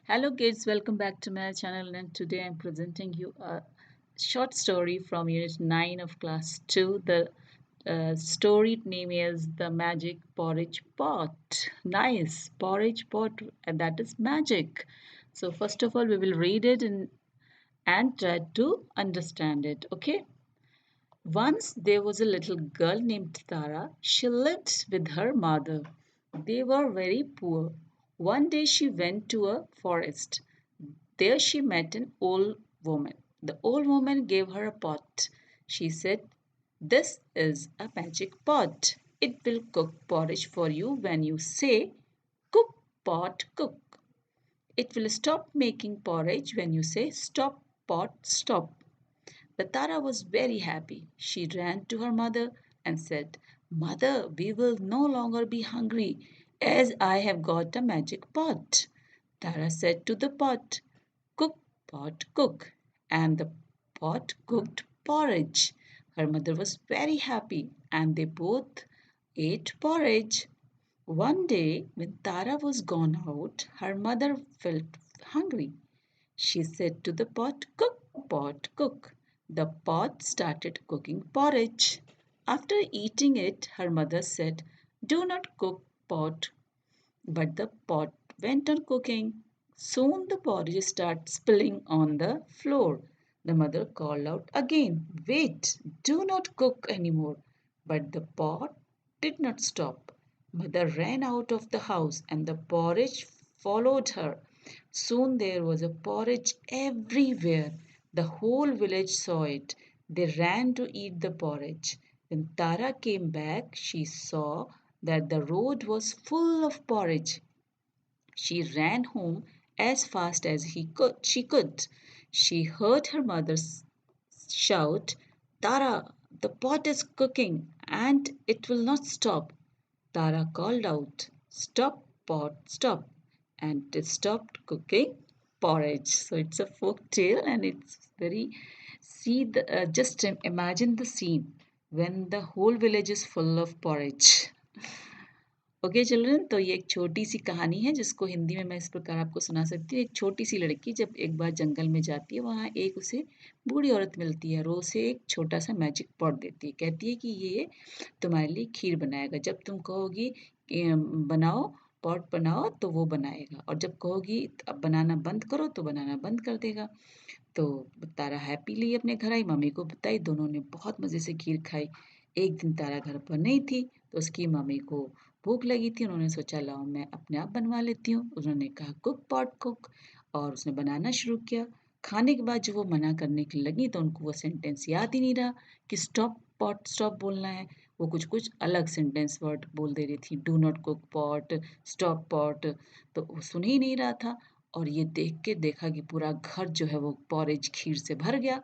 Hello kids, welcome back to my channel and today I'm presenting you a short story from unit 9 of class 2. The story name is The Magic Porridge Pot. Nice, porridge pot and that is magic. So first of all we will read it and try to understand it, okay? Once there was a little girl named Tara. She lived with her mother. They were very poor. One day she went to a forest. There she met an old woman. The old woman gave her a pot. She said, "This is a magic pot. It will cook porridge for you when you say, 'Cook, pot, cook.' It will stop making porridge when you say, 'Stop, pot, stop.'" The Tara was very happy. She ran to her mother and said, "Mother, we will no longer be hungry as I have got a magic pot." Tara said to the pot, "Cook, pot, cook." And the pot cooked porridge. Her mother was very happy and they both ate porridge. One day, when Tara was gone out, her mother felt hungry. She said to the pot, "Cook, pot, cook." The pot started cooking porridge. After eating it, her mother said, "Do not cook, pot." But the pot went on cooking. Soon the porridge started spilling on the floor. The mother called out again, "Wait, do not cook anymore." But the pot did not stop. Mother ran out of the house and the porridge followed her. Soon there was a porridge everywhere. The whole village saw it. They ran to eat the porridge. When Tara came back, she saw that the road was full of porridge. She ran home as fast as she could. She heard her mother shout, "Tara, the pot is cooking and it will not stop." Tara called out, "Stop, pot, stop." And it stopped cooking porridge. So it's a folk tale and it's very, just imagine the scene when the whole village is full of porridge. Okay children, तो ये एक छोटी सी कहानी है जिसको हिंदी में मैं इस प्रकार आपको सुना सकती हूँ। एक छोटी सी लड़की जब एक बार जंगल में जाती है, वहाँ एक उसे बूढ़ी औरत मिलती है और वो उसे एक छोटा सा मैजिक पॉट देती है। कहती है कि ये तुम्हारे लिए खीर बनाएगा। जब तुम कहोगी बनाओ, पॉट बनाओ, तो वो बनाएगा, और जब कहोगी अब बनाना बंद करो तो बनाना बंद कर देगा। तो तारा हैप्पीली अपने घर आई, मम्मी को बताई, दोनों ने बहुत मज़े से खीर खाई। एक दिन तारा घर पर नहीं थी तो उसकी मम्मी को भूख लगी थी। उन्होंने सोचा लाओ मैं अपने आप बनवा लेती हूँ। उन्होंने कहा कुक पॉट कुक, और उसने बनाना शुरू किया। खाने के बाद जब वो मना करने के लगी तो उनको वो सेंटेंस याद ही नहीं रहा कि स्टॉप पॉट स्टॉप बोलना है। वो कुछ कुछ अलग सेंटेंस वर्ड बोल दे रही थी, do not cook pot, stop pot, तो वो सुन ही नहीं रहा था। और ये देख के देखा कि पूरा घर जो है वो पॉरेज खीर से भर गया।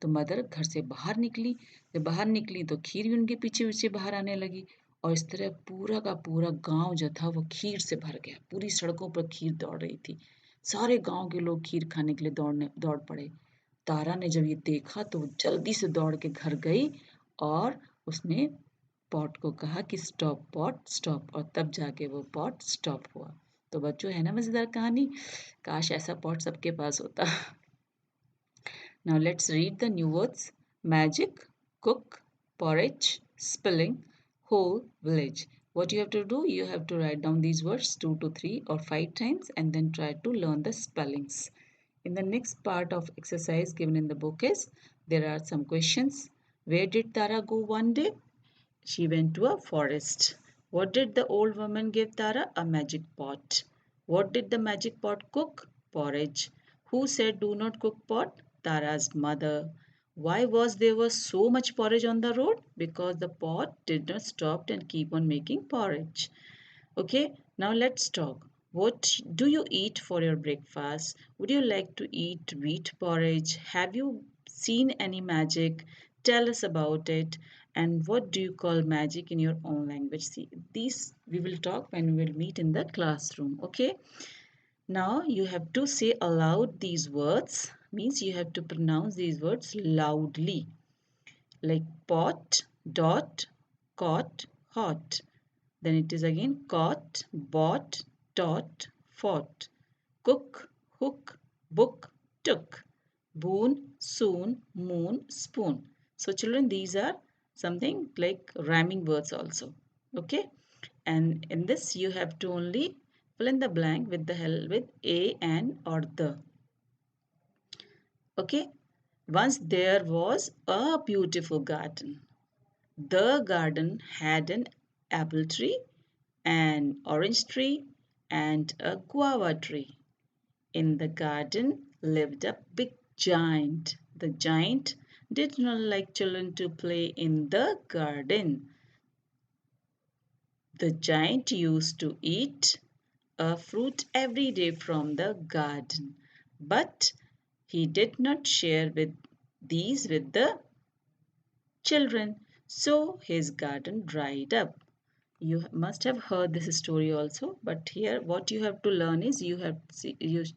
तो मदर घर से बाहर निकली। जब बाहर निकली तो खीर भी उनके पीछे पीछे बाहर आने लगी, और इस तरह पूरा का पूरा गांव जो था वो खीर से भर गया। पूरी सड़कों पर खीर दौड़ रही थी। सारे गांव के लोग खीर खाने के लिए दौड़ पड़े। तारा ने जब ये देखा तो वो जल्दी से दौड़ के घर गई और उसने पॉट को कहा कि स्टॉप पॉट स्टॉप, और तब जाके वो पॉट स्टॉप हुआ। तो बच्चों, है ना मजेदार कहानी? काश ऐसा पॉट सबके पास होता। Now let's read the new words: magic, cook, porridge, spilling, whole village. What you have to do, you have to write down these words 2 to 3 or 5 times and then try to learn the spellings. In the next part of exercise given in the book is, there are some questions. Where did Tara go one day? She went to a forest. What did the old woman give Tara? A magic pot. What did the magic pot cook? Porridge. Who said do not cook pot? Tara's mother. Why was there was so much porridge on the road? Because the pot did not stop and keep on making porridge. Okay, now let's talk. What do you eat for your breakfast? Would you like to eat wheat porridge? Have you seen any magic? Tell us about it. And what do you call magic in your own language? See, these we will talk when we will meet in the classroom. Okay, now you have to say aloud these words, means you have to pronounce these words loudly, like pot, dot, caught, hot. Then it is again caught, bought, taught, fought. Cook, hook, book, took, boon, soon, moon, spoon. So children, these are something like rhyming words also. Okay, and in this you have to only fill in the blank with the help with a, and, or the. Okay, once there was a beautiful garden. The garden had an apple tree, an orange tree, and a guava tree. In the garden lived a big giant. The giant did not like children to play in the garden. The giant used to eat a fruit every day from the garden, but he did not share these with the children, so his garden dried up. You must have heard this story also, but here what you have to learn is you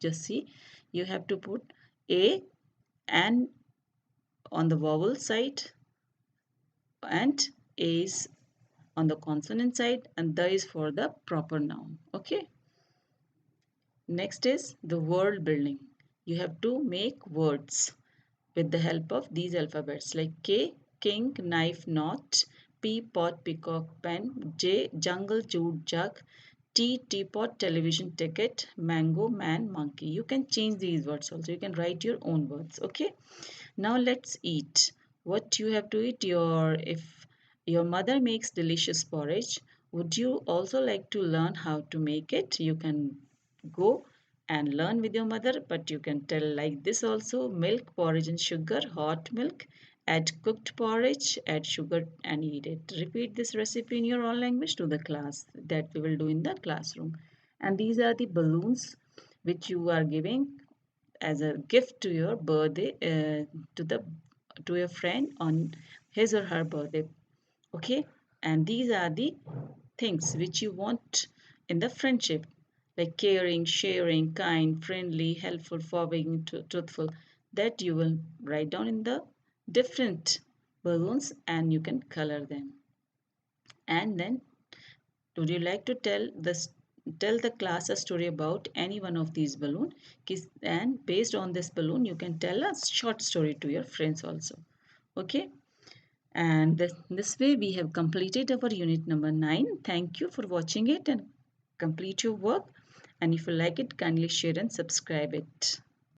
just see you have to put a and on the vowel side, and a is on the consonant side, and the is for the proper noun. Okay, next is the word building. You have to make words with the help of these alphabets like K, king, knife, knot, P, pot, peacock, pen, J, jungle, jute, jug, T, teapot, television, ticket, mango, man, monkey. You can change these words also. You can write your own words. Okay. Now let's eat. What you have to eat? If your mother makes delicious porridge, would you also like to learn how to make it? You can go and learn with your mother, but you can tell like this also: milk, porridge, and sugar, hot milk. Add cooked porridge, add sugar, and eat it. Repeat this recipe in your own language to the class that we will do in the classroom. And these are the balloons which you are giving as a gift to your birthday, to the to your friend on his or her birthday. Okay, and these are the things which you want in the friendship, like caring, sharing, kind, friendly, helpful, forgiving, truthful, that you will write down in the different balloons, and you can color them. And then, would you like to tell the class a story about any one of these balloons? And based on this balloon, you can tell a short story to your friends also. Okay. And this way we have completed our unit number 9. Thank you for watching it and complete your work. And if you like it, kindly share and subscribe it.